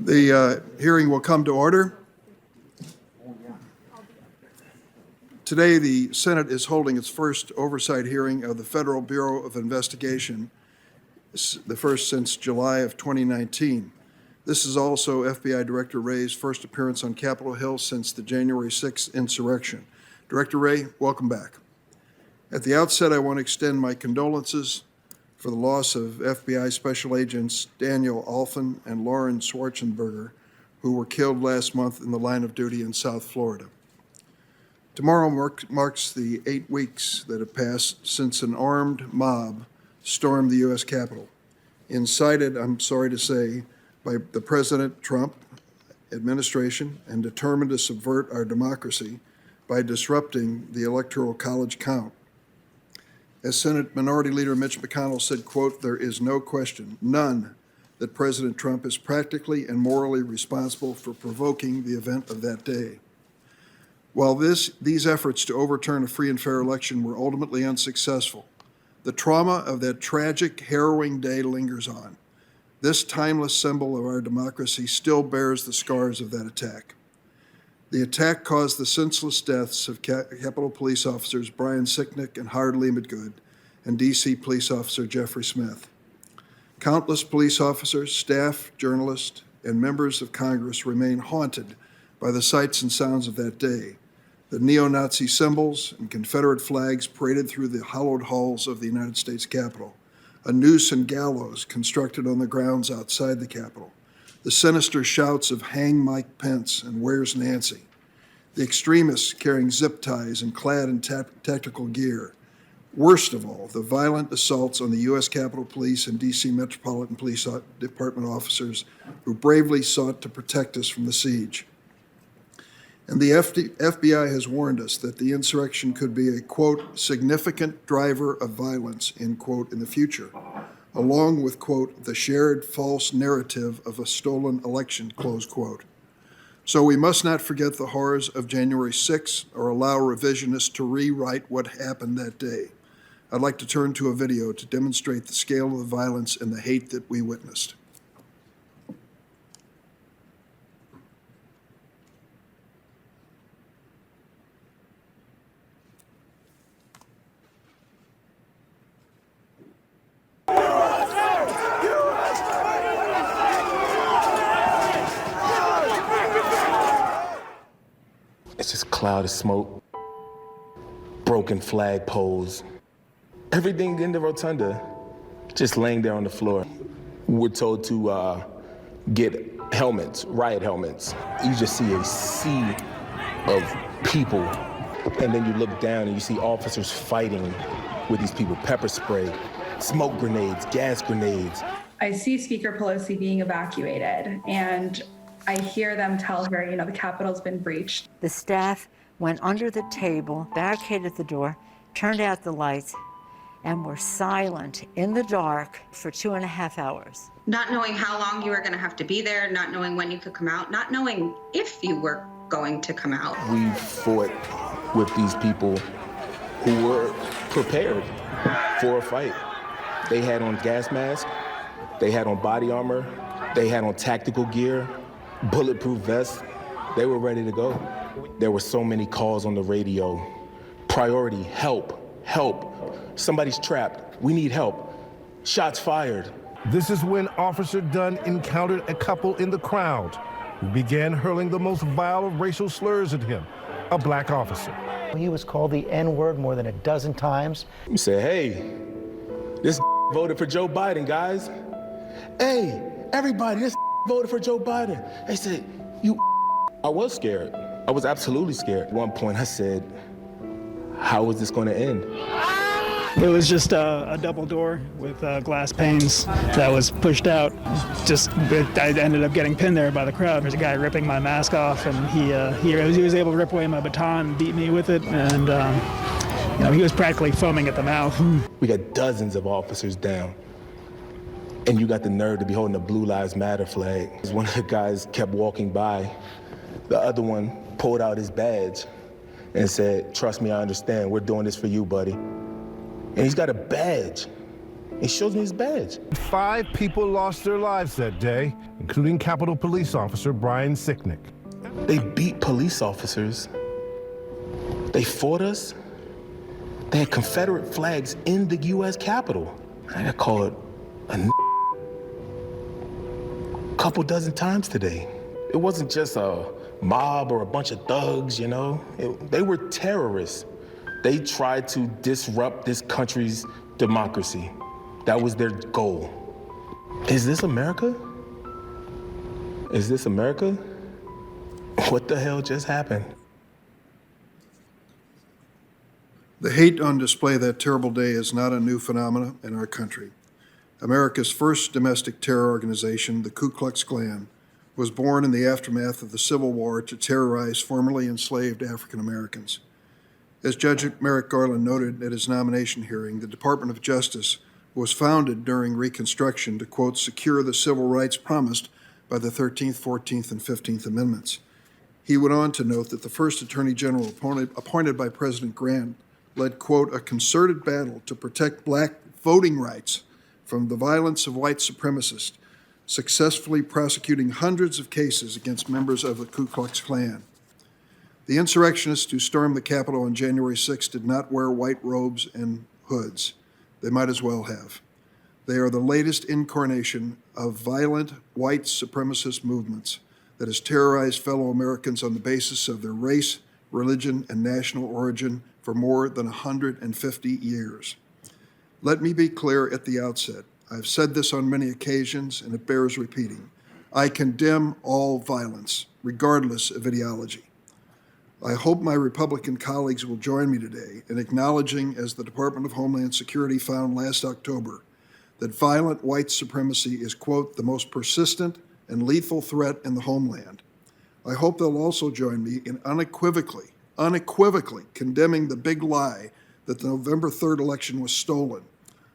The hearing will come to order. Today, the Senate is holding its first oversight hearing of the Federal Bureau of Investigation, the first since July of 2019. This is also FBI Director Wray's first appearance on Capitol Hill since the January 6th insurrection. Director Wray, welcome back. At the outset, I want to extend my condolences for the loss of FBI Special Agents Daniel Alfin and Lauren Schwarzenberger, who were killed last month in the line of duty in South Florida. Tomorrow marks the 8 weeks that have passed since an armed mob stormed the U.S. Capitol, incited, I'm sorry to say, by the President Trump administration and determined to subvert our democracy by disrupting the Electoral College count. As Senate Minority Leader Mitch McConnell said, quote, "There is no question, none, that President Trump is practically and morally responsible for provoking the event of that day." While these efforts to overturn a free and fair election were ultimately unsuccessful, the trauma of that tragic, harrowing day lingers on. This timeless symbol of our democracy still bears the scars of that attack. The attack caused the senseless deaths of Capitol Police Officers Brian Sicknick and Howard Leamadgood and D.C. Police Officer Jeffrey Smith. Countless police officers, staff, journalists, and members of Congress remain haunted by the sights and sounds of that day. The neo-Nazi symbols and Confederate flags paraded through the hallowed halls of the United States Capitol, a noose and gallows constructed on the grounds outside the Capitol, the sinister shouts of "Hang Mike Pence" and "Where's Nancy?", the extremists carrying zip ties and clad in tactical gear. Worst of all, the violent assaults on the U.S. Capitol Police and D.C. Metropolitan Police Department officers who bravely sought to protect us from the siege. And the FBI has warned us that the insurrection could be a, quote, "significant driver of violence," end quote, in the future, along with, quote, "the shared false narrative of a stolen election," close quote. So we must not forget the horrors of January 6th or allow revisionists to rewrite what happened that day. I'd like to turn to a video to demonstrate the scale of the violence and the hate that we witnessed. It's just a cloud of smoke, broken flag poles, everything in the rotunda just laying there on the floor. We're told to get helmets, riot helmets. You just see a sea of people, and then you look down and you see officers fighting with these people, pepper spray, smoke grenades, gas grenades. I see Speaker Pelosi being evacuated, and I hear them tell her, the Capitol's been breached. The staff went under the table, barricaded the door, turned out the lights, and were silent in the dark for 2.5 hours. Not knowing how long you were going to have to be there, not knowing when you could come out, not knowing if you were going to come out. We fought with these people who were prepared for a fight. They had on gas masks, they had on body armor, they had on tactical gear, bulletproof vests. They were ready to go. There were so many calls on the radio. Priority, help, help. Somebody's trapped, we need help. Shots fired. This is when Officer Dunn encountered a couple in the crowd who began hurling the most vile of racial slurs at him, a black officer. He was called the N-word more than a dozen times. You said, "Hey, this voted for Joe Biden, guys. Hey, everybody, this voted for Joe Biden." They said, I was scared. I was absolutely scared. At one point I said, how is this going to end? It was just a double door with glass panes that was pushed out. I ended up getting pinned there by the crowd. There's a guy ripping my mask off, and he was able to rip away my baton and beat me with it, and he was practically foaming at the mouth. We got dozens of officers down, and you got the nerve to be holding the Blue Lives Matter flag. One of the guys kept walking by. The other one pulled out his badge and said, "Trust me, I understand. We're doing this for you, buddy." And he's got a badge. He shows me his badge. 5 people lost their lives that day, including Capitol Police Officer Brian Sicknick. They beat police officers. They fought us. They had Confederate flags in the U.S. Capitol. I got called a couple dozen times today. It wasn't just a mob or a bunch of thugs, you know? They were terrorists. They tried to disrupt this country's democracy. That was their goal. Is this America? Is this America? What the hell just happened? The hate on display that terrible day is not a new phenomenon in our country. America's first domestic terror organization, the Ku Klux Klan, was born in the aftermath of the Civil War to terrorize formerly enslaved African Americans. As Judge Merrick Garland noted at his nomination hearing, the Department of Justice was founded during Reconstruction to, quote, secure the civil rights promised by the 13th, 14th, and 15th Amendments. He went on to note that the first Attorney General appointed by President Grant led, quote, a concerted battle to protect black voting rights from the violence of white supremacists, successfully prosecuting hundreds of cases against members of the Ku Klux Klan. The insurrectionists who stormed the Capitol on January 6 did not wear white robes and hoods. They might as well have. They are the latest incarnation of violent white supremacist movements that has terrorized fellow Americans on the basis of their race, religion, and national origin for more than 150 years. Let me be clear at the outset. I've said this on many occasions, and it bears repeating. I condemn all violence, regardless of ideology. I hope my Republican colleagues will join me today in acknowledging, as the Department of Homeland Security found last October, that violent white supremacy is, quote, the most persistent and lethal threat in the homeland. I hope they'll also join me in unequivocally condemning the big lie that the November 3rd election was stolen,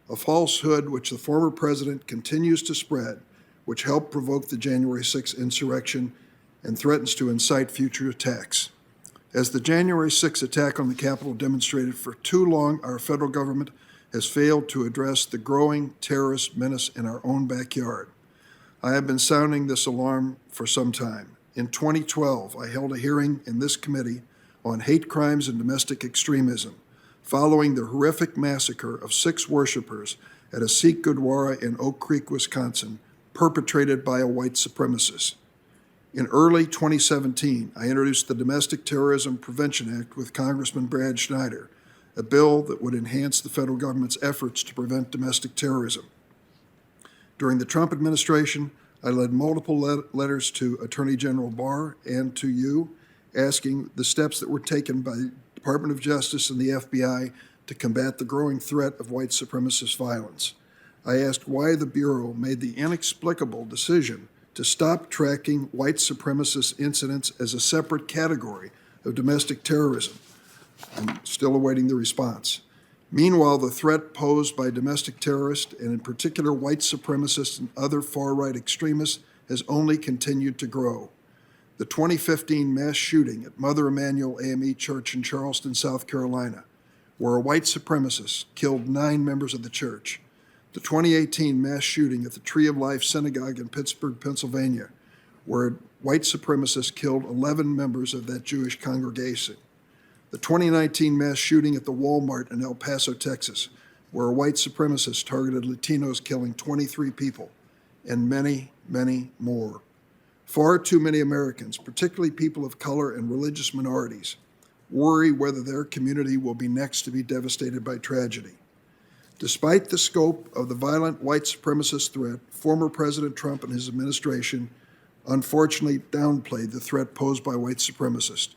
a falsehood which the former president continues to spread, which helped provoke the January 6th insurrection and threatens to incite future attacks. As the January 6th attack on the Capitol demonstrated, for too long our federal government has failed to address the growing terrorist menace in our own backyard. I have been sounding this alarm for some time. In 2012, I held a hearing in this committee on hate crimes and domestic extremism, following the horrific massacre of 6 worshipers at a Sikh Gurdwara in Oak Creek, Wisconsin, perpetrated by a white supremacist. In early 2017, I introduced the Domestic Terrorism Prevention Act with Congressman Brad Schneider, a bill that would enhance the federal government's efforts to prevent domestic terrorism. During the Trump administration, I led multiple letters to Attorney General Barr and to you, asking the steps that were taken by the Department of Justice and the FBI to combat the growing threat of white supremacist violence. I asked why the Bureau made the inexplicable decision to stop tracking white supremacist incidents as a separate category of domestic terrorism. I'm still awaiting the response. Meanwhile, the threat posed by domestic terrorists, and in particular white supremacists and other far-right extremists, has only continued to grow. The 2015 mass shooting at Mother Emanuel AME Church in Charleston, South Carolina, where a white supremacist killed 9 members of the church. The 2018 mass shooting at the Tree of Life Synagogue in Pittsburgh, Pennsylvania, where a white supremacist killed 11 members of that Jewish congregation. The 2019 mass shooting at the Walmart in El Paso, Texas, where a white supremacist targeted Latinos, killing 23 people, and many, many more. Far too many Americans, particularly people of color and religious minorities, worry whether their community will be next to be devastated by tragedy. Despite the scope of the violent white supremacist threat, former President Trump and his administration unfortunately downplayed the threat posed by white supremacists.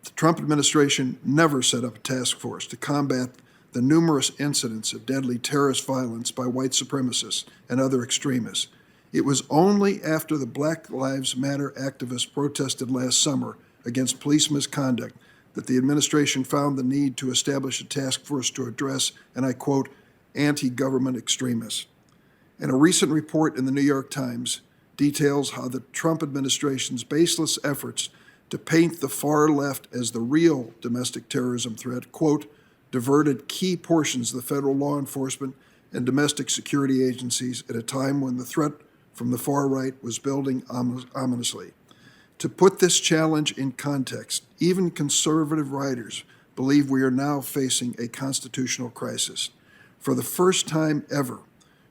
The Trump administration never set up a task force to combat the numerous incidents of deadly terrorist violence by white supremacists and other extremists. It was only after the Black Lives Matter activists protested last summer against police misconduct that the administration found the need to establish a task force to address, and I quote, anti-government extremists. And a recent report in the New York Times details how the Trump administration's baseless efforts to paint the far left as the real domestic terrorism threat, quote, diverted key portions of the federal law enforcement and domestic security agencies at a time when the threat from the far right was building ominously. To put this challenge in context, even conservative writers believe we are now facing a constitutional crisis. For the first time ever,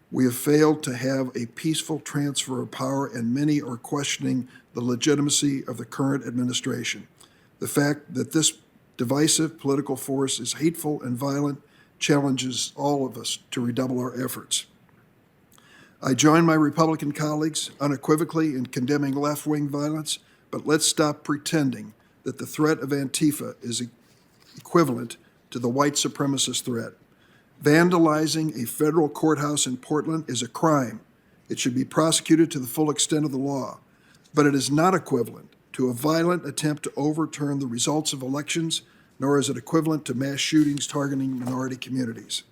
we have failed to have a peaceful transfer of power, and many are questioning the legitimacy of the current administration. The fact that this divisive political force is hateful and violent challenges all of us to redouble our efforts. I join my Republican colleagues unequivocally in condemning left-wing violence, but let's stop pretending that the threat of Antifa is equivalent to the white supremacist threat. Vandalizing a federal courthouse in Portland is a crime. It should be prosecuted to the full extent of the law, but it is not equivalent to a violent attempt to overturn the results of elections, nor is it equivalent to mass shootings targeting minority communities.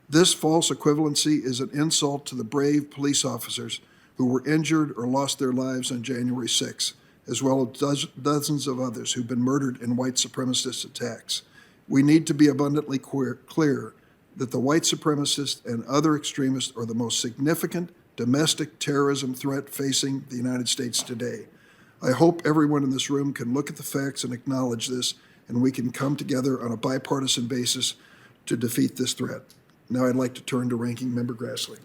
This false equivalency is an insult to the brave police officers who were injured or lost their lives on January 6, as well as dozens of others who've been murdered in white supremacist attacks. We need to be abundantly clear that the white supremacists and other extremists are the most significant domestic terrorism threat facing the United States today. I hope everyone in this room can look at the facts and acknowledge this, and we can come together on a bipartisan basis to defeat this threat. Now I'd like to turn to Ranking Member Grassley.